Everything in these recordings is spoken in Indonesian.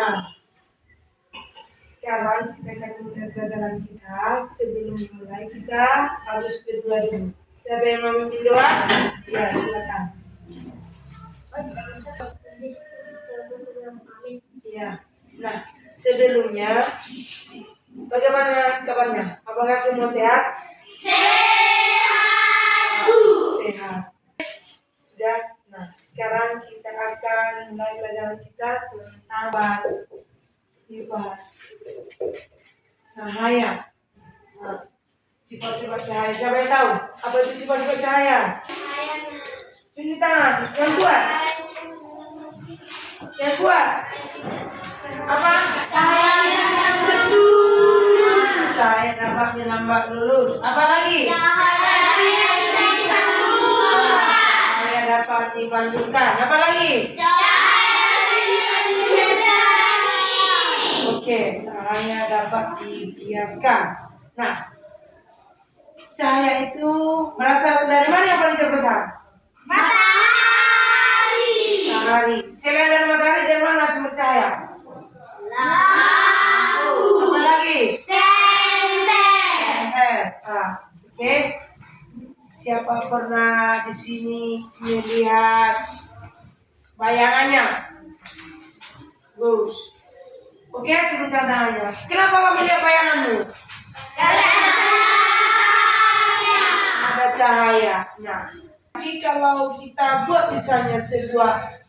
Nah, sekarang kita akan melihat pelajaran kita. Sebelum mulai kita harus berdoa dulu. Siapa yang mau memimpin doa? Ya, silakan. Ya. Nah, sebelumnya bagaimana kabarnya? Apakah semua sehat? Sehat. Sudah. Nah, sekarang kita akan mulai pelajaran kita tentang sifat cahaya. Nah, sifat-sifat cahaya. Siapa yang tahu apa itu sifat-sifat cahaya? Tunjuk tangan. Yang kuat. Yang kuat. Apa? Cahaya dapat menambah lurus. Apa lagi? Cahaya dapat dibandingkan. Apa lagi? Oke, cahaya dapat dibiaskan. Nah, cahaya itu berasal dari mana yang paling terbesar? Matahari. Selain dari matahari, dari mana sumber cahaya? Apa lagi? Oke. Siapa pernah di sini melihat bayangannya? Bagus. Oke, turunkan tangannya. Kenapa kamu melihat bayanganmu? Ada cahaya. Nah, kalau kita buat misalnya sebuah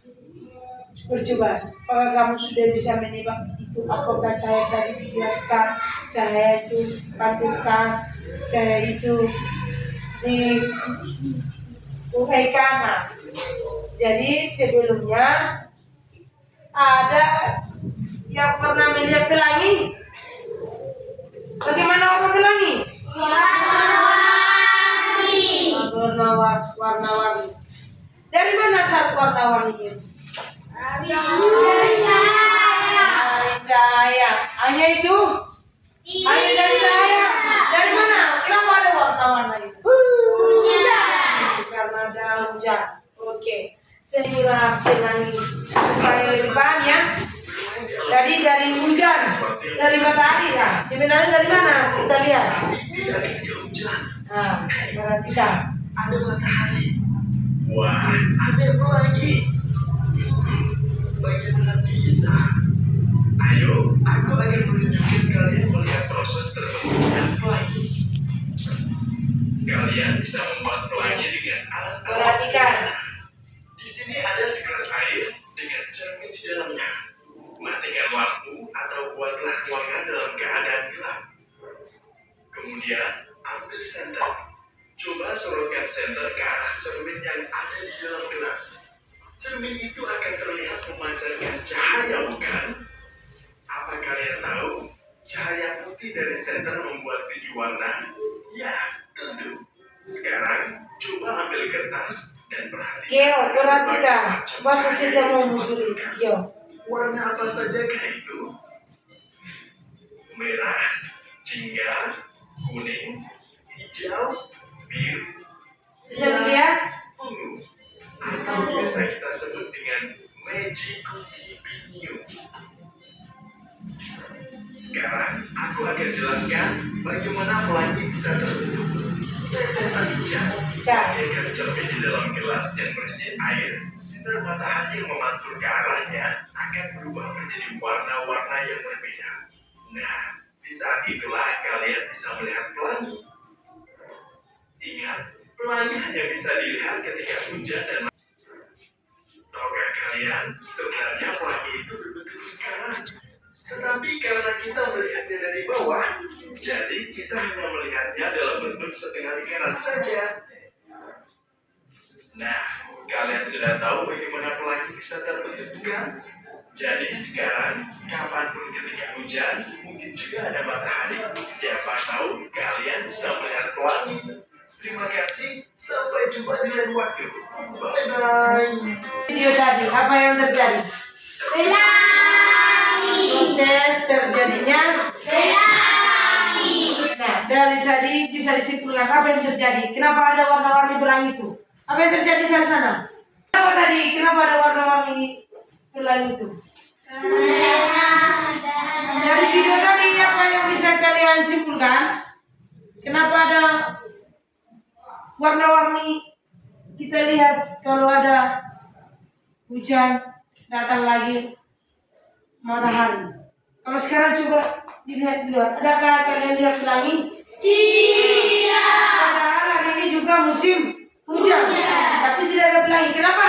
percobaan, apakah kamu sudah bisa menebak itu apakah cahaya tadi dibiaskan, cahaya itu dipantulkan, cahaya itu diuraikan. Nah, jadi sebelumnya ada yang pernah melihat pelangi? Bagaimana warna pelangi? Warna-warni. Dari mana asal warna-warninya? Dari cahaya. Hanya itu? Hanya dari cahaya. Dari mana? Kenapa ada warna-warna itu? Karena ada hujan. Oke. Sehingga pelangi supaya lebih banyak. Dari hujan, dari matahari lah. Sebenarnya dari mana? Kita lihat. Nah, perhatikan. Ada matahari. Wah, ada apa lagi? Bagaimana bisa? Ayo, aku akan menunjukkan kalian melihat proses terbentuknya pelangi. Kalian bisa membuat pelangi dengan alat-alat. Perhatikan. Di sini ada segelas air dengan cermin di dalamnya. Matikan lampu atau buatlah ruangan dalam keadaan gelap. Kemudian ambil senter. Coba sorotkan senter ke arah cermin yang ada di dalam gelas. Cermin itu akan terlihat memancarkan cahaya, bukan? Apa kalian tahu cahaya putih dari senter membuat 7 warna? Ya, tentu. Sekarang coba ambil kertas dan perhatikan. Perhatikan. Masa saja mau membeli. Warna apa saja itu? Merah, jingga, kuning, hijau, biru, Bisa dilihat? ungu. Atau biasa kita sebut dengan magicopinium. Sekarang aku akan jelaskan bagaimana pelangi bisa terbentuk. Tetesan hujan bagaikan cermin di dalam gelas yang berisi air. Sinar matahari yang memantul ke arahnya akan berubah menjadi warna-warna yang berbeda. Nah, di saat itulah kalian bisa melihat pelangi. Ingat, pelangi hanya bisa dilihat ketika hujan dan tahukah kalian sebenarnya pelangi itu berbentuk lingkaran. Tetapi karena kita melihatnya dari bawah, jadi kita hanya melihatnya dalam bentuk setengah lingkaran saja. Nah, kalian sudah tahu bagaimana pelangi bisa terbentuk, bukan? Jadi sekarang, kapanpun ketika hujan, mungkin juga ada matahari. Siapa tahu kalian bisa melihat pelangi. Terima kasih, sampai jumpa di lain waktu. Bye-bye. Video tadi, apa yang terjadi? Proses terjadinya pelangi. Nah, dari tadi bisa disimpulkan apa yang terjadi. Kenapa ada warna-warni pelangi itu? Apa yang terjadi di sana? Kenapa tadi? Kenapa ada warna-warni pelangi itu? Karena lihat kalau ada hujan datang lagi matahari. Kalau sekarang coba dilihat di luar, adakah kalian lihat pelangi? Padahal hari ini juga musim hujan, tapi tidak ada pelangi. Kenapa?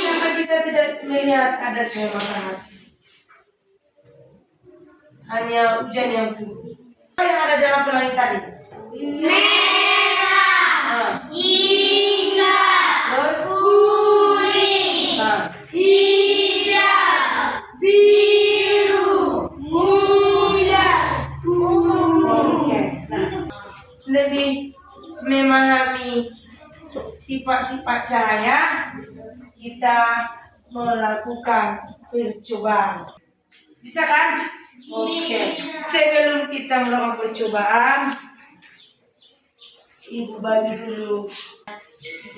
Karena kita tidak melihat ada cahaya matahari. Hanya hujan yang turun. Apa yang ada dalam pelangi tadi? Merah, jingga, Terus? kuning, hijau, biru, muda, Oke. Nah, lebih memahami sifat-sifat cahaya, kita melakukan percobaan. Bisa kan? Oke. Sebelum kita melakukan percobaan, Ibu bagi dulu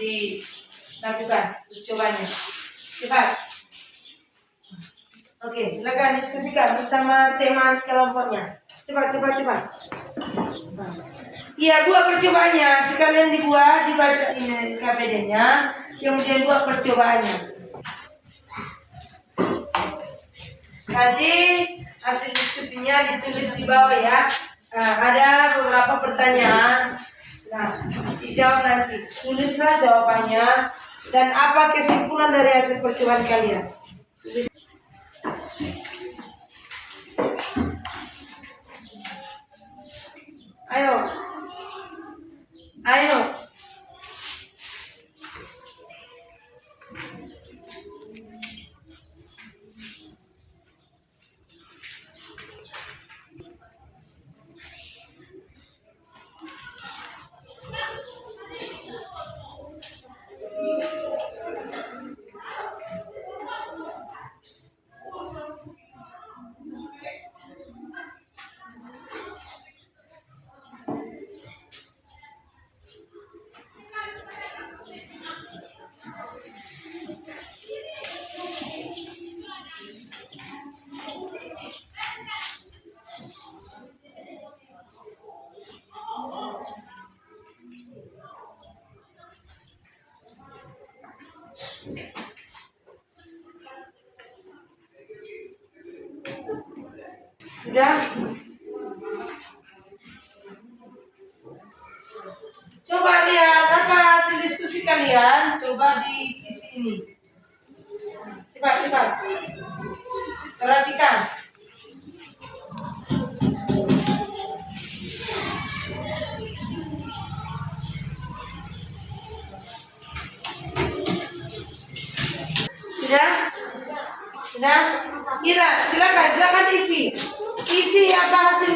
dilakukan percobaannya. Cepat. Oke, silakan diskusikan bersama teman kelompoknya. Cepat. Nah. Iya, buat percobaannya. Sekalian dibaca ini KPD-nya, kemudian buat percobaannya. Nanti hasil diskusinya ditulis di bawah ya. Nah, ada beberapa pertanyaan. Nah, dijawab nanti. Tulislah jawabannya dan apa kesimpulan dari hasil percobaan kalian. Tulis. Ayo. Sudah? Coba lihat apa hasil diskusi kalian. Coba diisi ini. Cepat. Perhatikan. Sudah? Kira, silakan isi. Isi apa hasil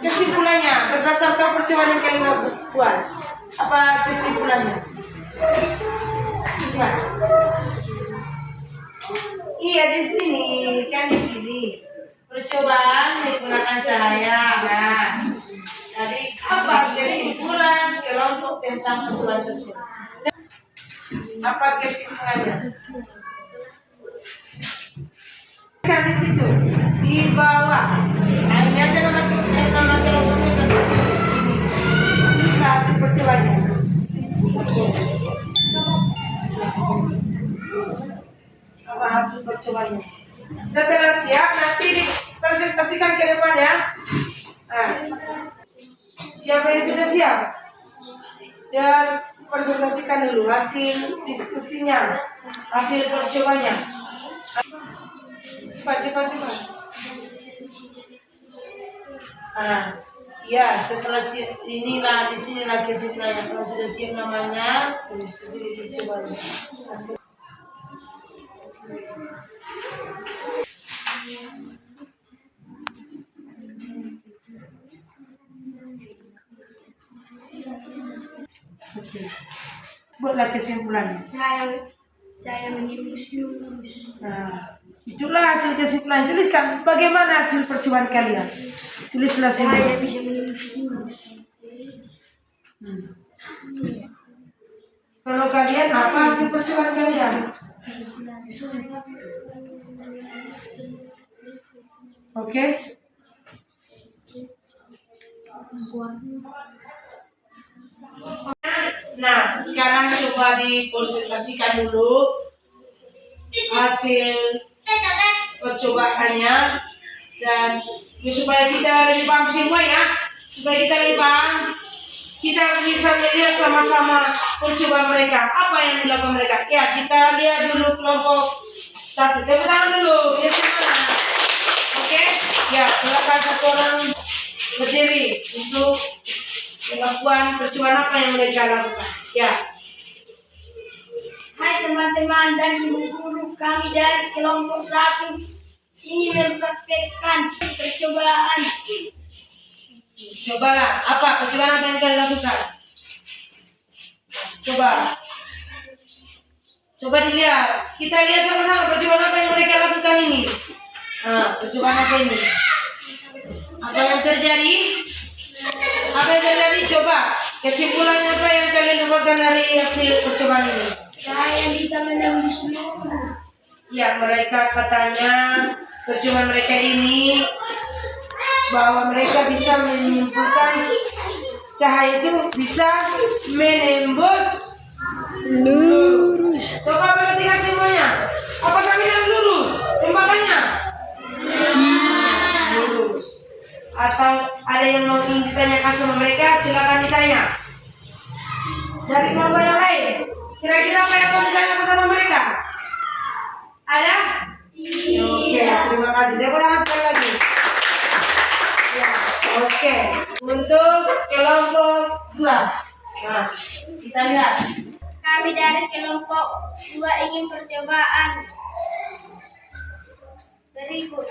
kesimpulannya berdasarkan percobaan yang kalian buat. Apa kesimpulannya? Nah. Iya di sini. Percobaan menggunakan cahaya. Nah, jadi apa kesimpulan kelompok tentang percobaan tersebut? Apa kesimpulannya? Kan di situ di bawah. Ini aja nama kelompoknya di sini. Tulislah hasil percobaannya. Apa hasil percobaannya? Setelah siap nanti dipresentasikan ke depan ya. Nah, siapa yang sudah siap? Dan presentasikan dulu hasil diskusinya, hasil percobanya. Cepat. Nah, ya setelah siap inilah di sini lagi kesimpulannya. Kalau sudah siap namanya, diskusi dicoba hasil. Oke. Buatlah kesimpulannya. Cahaya menembus lurus. Nah, itulah hasil kesimpulan. Tuliskan bagaimana hasil percobaan kalian. Tulislah sini. Cahaya bisa menembus lurus. Kalau kalian apa hasil percobaan kalian? Oke. Nah, sekarang coba dipresentasikan dulu hasil percobaannya dan supaya kita lebih paham semua ya, supaya kita lebih paham, kita bisa melihat sama-sama percobaan mereka, apa yang dilakukan mereka. Ya, kita lihat dulu kelompok satu. Tepuk tangan dulu, ya semua. Oke, ya silakan satu orang berdiri untuk melakukan percobaan apa yang mereka lakukan. Ya. Hai teman-teman dan ibu guru, kami dari kelompok 1 ini mempraktekkan percobaan. Cobalah, apa percobaan apa yang kalian lakukan? Coba dilihat. Kita lihat sama-sama percobaan apa yang mereka lakukan ini. Nah, percobaan apa ini? Apa yang terjadi? Apa yang terjadi? Coba kesimpulannya apa yang kalian dapatkan dari hasil percobaan ini? Cahaya bisa menembus lurus. Ya, mereka katanya percobaan mereka ini bahwa mereka bisa menyimpulkan cahaya itu bisa menembus lurus. Coba perhatikan semuanya. Apakah bilang lurus? Tembakannya lurus. Atau ada yang mau ditanyakan sama mereka? Silakan ditanya. Cari kelompok yang lain. Kira-kira apa yang mau ditanyakan sama mereka? Ada? Iya. Oke, terima kasih. Tepuk tangan sekali lagi. Ya, oke. Untuk kelompok 2. Nah, kita lihat. Kami dari kelompok 2 ingin percobaan berikut.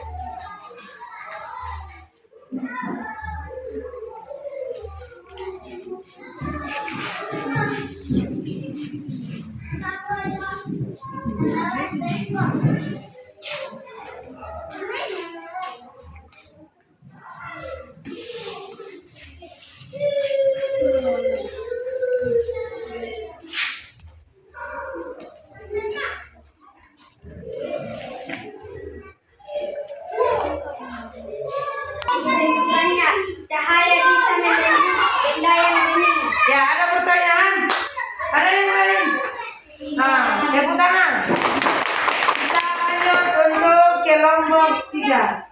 Kesimpulannya, cahaya bisa menembus benda yang bening. Ya, ada pertanyaan? Ada yang lain? Nah, tepuk tangan. Kita lanjut untuk kelompok 3.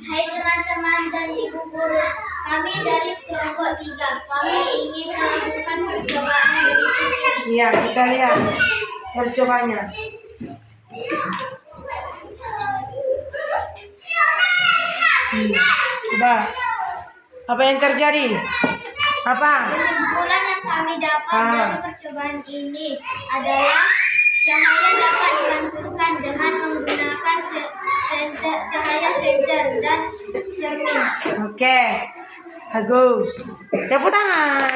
Hai teman-teman dan ibu guru, kami dari kelompok 3. Kami ingin melakukan percobaan berikut ini. Iya, kita lihat percobanya. Coba. Apa yang terjadi? Apa? Kesimpulan yang kami dapat dari percobaan ini adalah cahaya dapat dimantulkan dengan menggunakan cahaya senter dan cermin. Oke. Bagus. Tepuk tangan.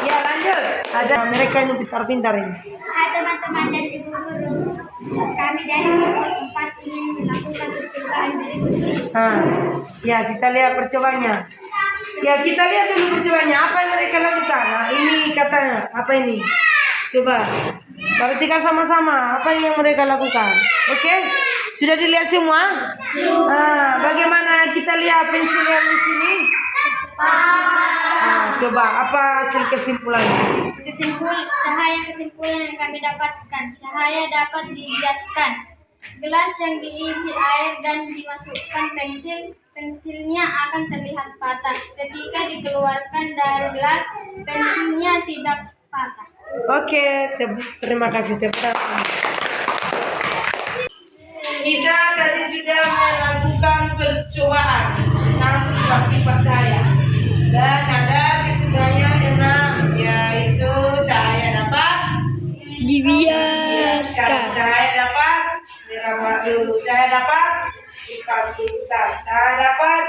Ya, lanjut. Ada mereka yang pintar-pintar ini. Hai teman-teman dan ibu guru, kami dari kelompok 4 ingin melakukan percobaan berikut ini. Nah, ya kita lihat percobaannya. Ya, kita lihat dulu percobaannya. Apa yang mereka lakukan? Nah, ini katanya. Apa ini? Coba. Perhatikan sama-sama apa yang mereka lakukan. Oke? Sudah dilihat semua? Nah, bagaimana kita lihat pensil yang di sini? Nah, coba apa hasil kesimpulannya? Kesimpulan yang kami dapatkan, cahaya dapat dibiaskan. Gelas yang diisi air dan dimasukkan pensilnya akan terlihat patah. Ketika dikeluarkan dari gelas, pensilnya tidak patah. Oke, terima kasih. Kita tadi sudah melakukan percobaan tentang sifat cahaya dan ada kesimpulannya dengan yaitu cahaya dapat dibiaskan, cahaya dapat dirawat dulu, cahaya dapat dipantulkan, cahaya dapat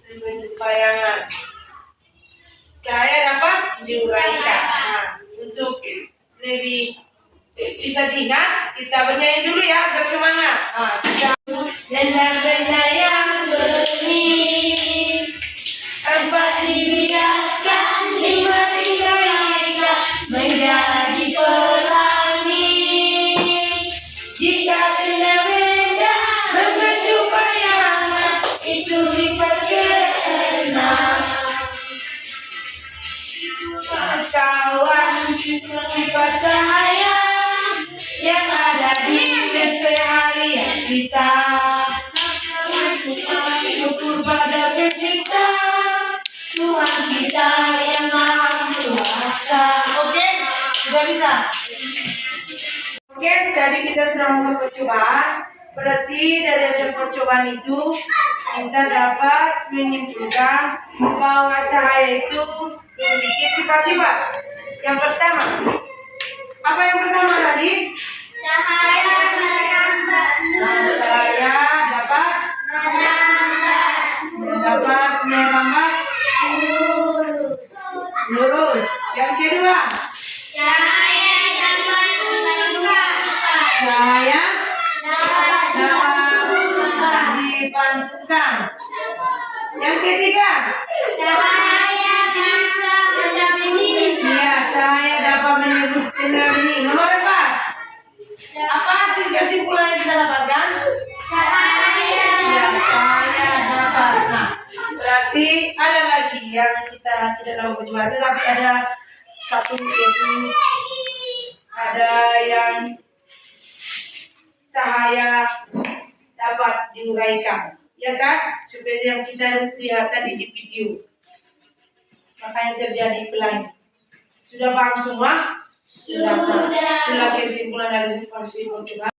membentuk bayangan, cahaya dapat diuraikan. Nah, untuk lebih bisa diingat, kita bernyanyi dulu ya, bersemangat. Nah, kita benda-benda yang bening dapat dibiaskan menjadi pelangi. Jika benda-benda membentuk bayangan, itu sifat keenam. Oke, jadi kita sudah membuat percobaan. Berarti dari hasil percobaan itu kita dapat menyimpulkan bahwa cahaya itu memiliki sifat-sifat. Yang pertama, apa yang pertama tadi? Cahaya merambat. Cahaya dapat merambat lurus. Yang kedua, Cahaya dapat membentang. cahaya Dapat dapat dipantulkan. Yang ketiga, Cahaya bisa mendampingi. ya, cahaya dapat menembus benih. Nomor 4, apa hasil kesimpulan yang kita dapatkan? Cahaya Ya, cahaya dapat. Nah, berarti ada lagi yang kita tidak tahu percobaan, tetapi ada satu, yaitu ada yang cahaya dapat diuraikan, ya kan? Seperti yang kita lihat tadi di video, makanya terjadi pelangi. Sudah paham semua? Sudah. Itulah kesimpulan dari versi percobaan.